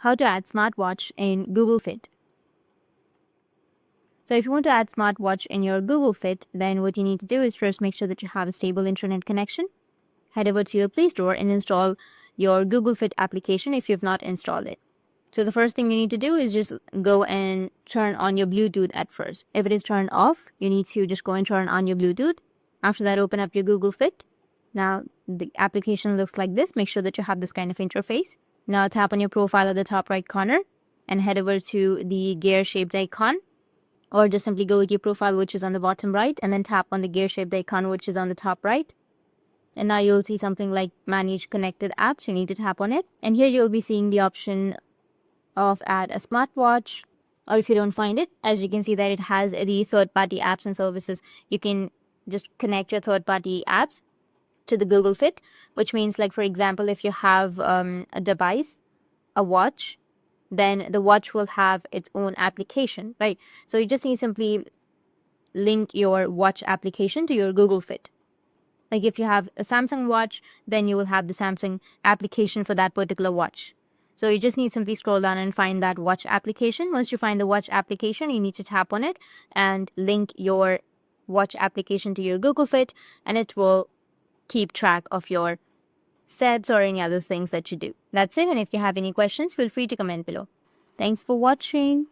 how to add smartwatch in Google Fit. So if you want to add smartwatch in your Google Fit, then what you need to do is first make sure that you have a stable internet connection. Head over to your Play Store and install your Google Fit application if you've not installed it. So the first thing you need to do is just go and turn on your Bluetooth at first. If it is turned off, you need to just go and turn on your Bluetooth. After that, open up your Google Fit. Now, the application looks like this. Make sure that you have this kind of interface. Now, tap on your profile at the top right corner and head over to the gear-shaped icon. Or just simply go with your profile, which is on the bottom right, and then tap on the gear-shaped icon, which is on the top right. And now you'll see something like Manage Connected Apps. You need to tap on it. And here you'll be seeing the option of add a smartwatch, or if you don't find it, as you can see that it has the third-party apps and services. You can just connect your third-party apps to the Google Fit, which means, like, for example, if you have a device, a watch, then the watch will have its own application, right? So you just need to simply link your watch application to your Google Fit. Like if you have a Samsung watch, then you will have the Samsung application for that particular watch. So you just need to simply scroll down and find that watch application. Once you find the watch application, you need to tap on it and link your watch application to your Google Fit, and it will keep track of your steps or any other things that you do. That's it. And if you have any questions, feel free to comment below. Thanks for watching.